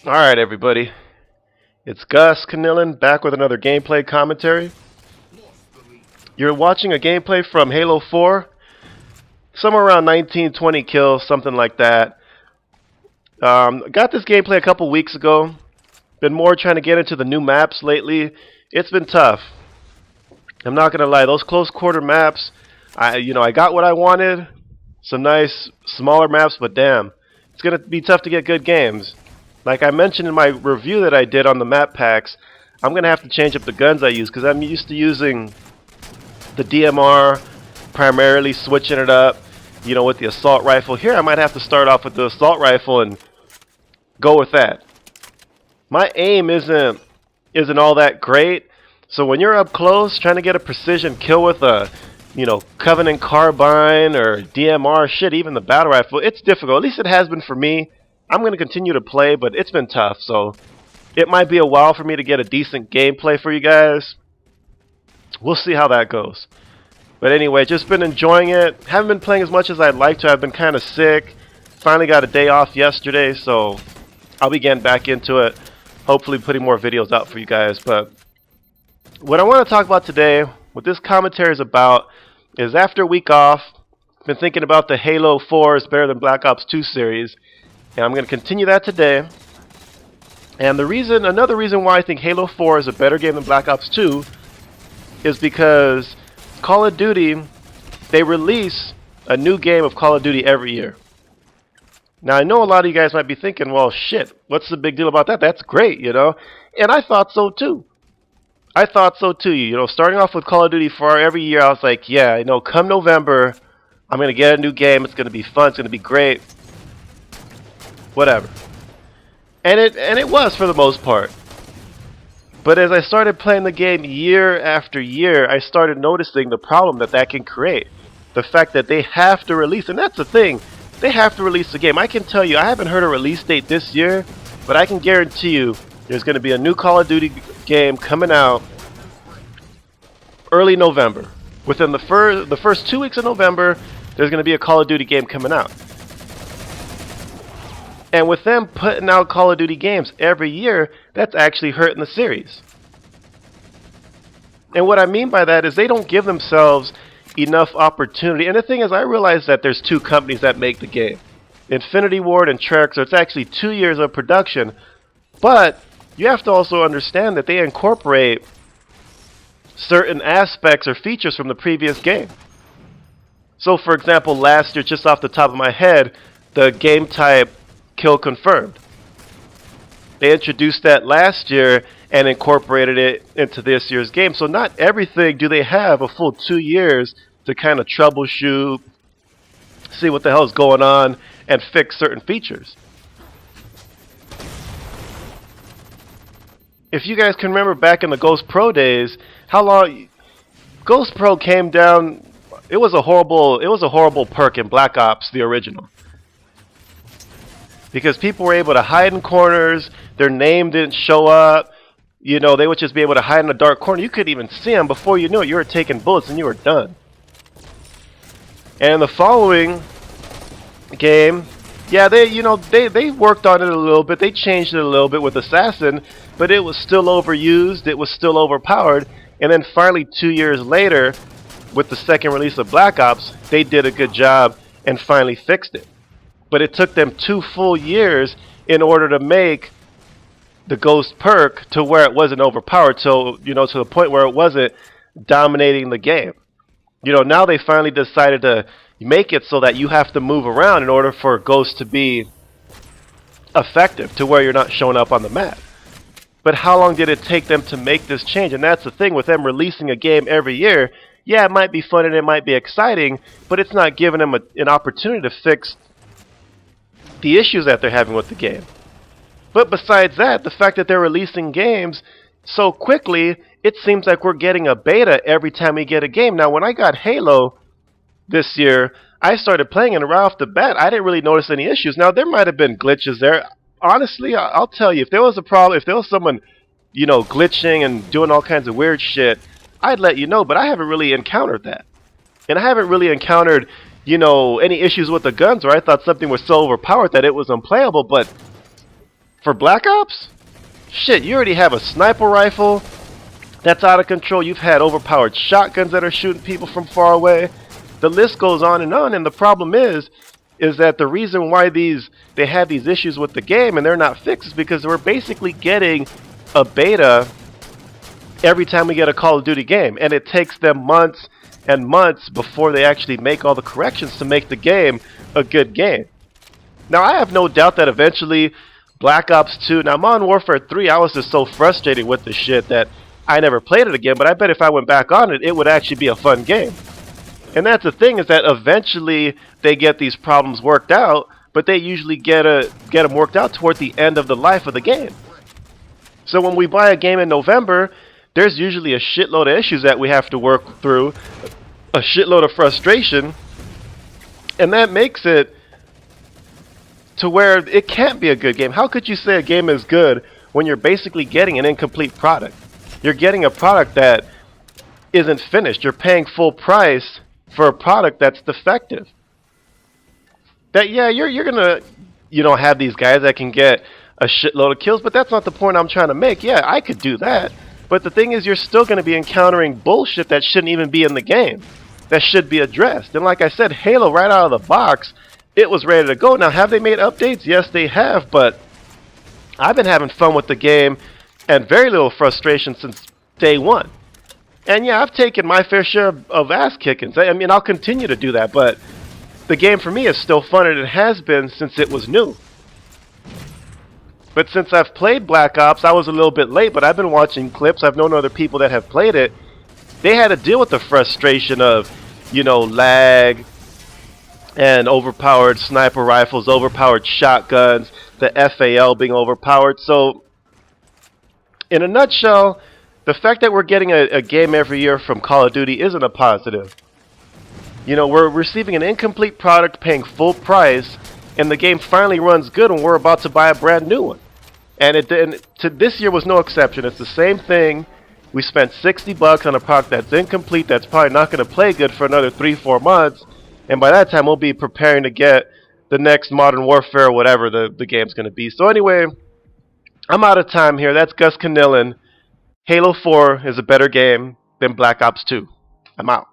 Alright everybody, it's Gus Canillin back with another gameplay commentary. You're watching a gameplay from Halo 4, somewhere around 19-20 kills, something like that. Got this gameplay a couple weeks ago. Been more trying to get into the new maps lately. It's been tough. I'm not gonna lie, those close quarter maps, I got what I wanted. Some nice smaller maps, but damn, it's gonna be tough to get good games. Like I mentioned in my review that I did on the map packs, I'm going to have to change up the guns I use because I'm used to using the DMR, primarily switching it up, with the assault rifle. Here I might have to start off with the assault rifle and go with that. My aim isn't all that great, so when you're up close trying to get a precision kill with a, Covenant carbine or DMR, shit, even the battle rifle, it's difficult. At least it has been for me. I'm going to continue to play, but it's been tough, so it might be a while for me to get a decent gameplay for you guys. We'll see how that goes. But anyway, just been enjoying it. Haven't been playing as much as I'd like to. I've been kind of sick. Finally got a day off yesterday, so I'll be getting back into it. Hopefully putting more videos out for you guys. But what I want to talk about today, what this commentary is about, is after a week off, I've been thinking about the Halo 4 is better than Black Ops 2 series. And I'm going to continue that today. And another reason why I think Halo 4 is a better game than Black Ops 2 is because Call of Duty, they release a new game of Call of Duty every year. Now I know a lot of you guys might be thinking, well shit, what's the big deal about that? That's great, And I thought so too. Starting off with Call of Duty 4 every year, I was like, yeah, come November, I'm going to get a new game. It's going to be fun. It's going to be great. Whatever. And it was for the most part. But as I started playing the game year after year, I started noticing the problem that can create. The fact that they have to release, and that's the thing, they have to release the game. I can tell you, I haven't heard a release date this year, but I can guarantee you there's going to be a new Call of Duty game coming out early November. Within the first 2 weeks of November, there's going to be a Call of Duty game coming out. And with them putting out Call of Duty games every year, that's actually hurting the series. And what I mean by that is they don't give themselves enough opportunity. And the thing is, I realize that there's two companies that make the game. Infinity Ward and Treyarch, so it's actually 2 years of production. But you have to also understand that they incorporate certain aspects or features from the previous game. So for example, last year, just off the top of my head, the game type kill confirmed. They introduced that last year and incorporated it into this year's game. So not everything do they have a full 2 years to kind of troubleshoot, see what the hell is going on, and fix certain features. If you guys can remember back in the Ghost Pro days, how long Ghost Pro came down, it was a horrible perk in Black Ops, the original. Because people were able to hide in corners, their name didn't show up, they would just be able to hide in a dark corner. You couldn't even see them. Before you knew it, you were taking bullets and you were done. And the following game, yeah, they worked on it a little bit. They changed it a little bit with Assassin, but it was still overused, it was still overpowered. And then finally 2 years later, with the second release of Black Ops, they did a good job and finally fixed it. But it took them 2 full years in order to make the Ghost perk to where it wasn't overpowered, to the point where it wasn't dominating the game. Now they finally decided to make it so that you have to move around in order for Ghost to be effective, to where you're not showing up on the map. But how long did it take them to make this change? And that's the thing with them releasing a game every year. Yeah, it might be fun and it might be exciting, but it's not giving them an opportunity to fix the issues that they're having with the game. But besides that, the fact that they're releasing games so quickly, it seems like we're getting a beta every time we get a game. Now, when I got Halo this year, I started playing, and right off the bat, I didn't really notice any issues. Now, there might have been glitches there. Honestly, I'll tell you, if there was a problem, if there was someone, glitching and doing all kinds of weird shit, I'd let you know, but I haven't really encountered that. And I haven't really encountered any issues with the guns where I thought something was so overpowered that it was unplayable, but For Black Ops? Shit, you already have a sniper rifle that's out of control. You've had overpowered shotguns that are shooting people from far away. The list goes on, and the problem is that the reason why they have these issues with the game and they're not fixed is because we're basically getting a beta every time we get a Call of Duty game, and it takes them months and months before they actually make all the corrections to make the game a good game. Now, I have no doubt that eventually Black Ops 2, now Modern Warfare 3, I was just so frustrated with the shit that I never played it again, but I bet if I went back on it, it would actually be a fun game. And that's the thing, is that eventually they get these problems worked out, but they usually get them worked out toward the end of the life of the game. So when we buy a game in November, there's usually a shitload of issues that we have to work through, a shitload of frustration, and that makes it to where it can't be a good game. How could you say a game is good when you're basically getting an incomplete product? You're getting a product that isn't finished. You're paying full price for a product that's defective. That, yeah, you're gonna, have these guys that can get a shitload of kills, but that's not the point I'm trying to make. Yeah, I could do that, but the thing is, you're still going to be encountering bullshit that shouldn't even be in the game, that should be addressed. And like I said, Halo, right out of the box, it was ready to go. Now, have they made updates? Yes, they have, but I've been having fun with the game and very little frustration since day one. And yeah, I've taken my fair share of ass kickings. I mean, I'll continue to do that, but the game for me is still fun, and it has been since it was new. But since I've played Black Ops, I was a little bit late, but I've been watching clips. I've known other people that have played it. They had to deal with the frustration of, lag and overpowered sniper rifles, overpowered shotguns, the FAL being overpowered. So, in a nutshell, the fact that we're getting a game every year from Call of Duty isn't a positive. We're receiving an incomplete product, paying full price, and the game finally runs good when we're about to buy a brand new one. And this year was no exception. It's the same thing. We spent $60 on a product that's incomplete, that's probably not going to play good for another 3-4 months, and by that time we'll be preparing to get the next Modern Warfare or whatever the game's going to be. So anyway, I'm out of time here. That's Gus Canillin. Halo 4 is a better game than Black Ops 2. I'm out.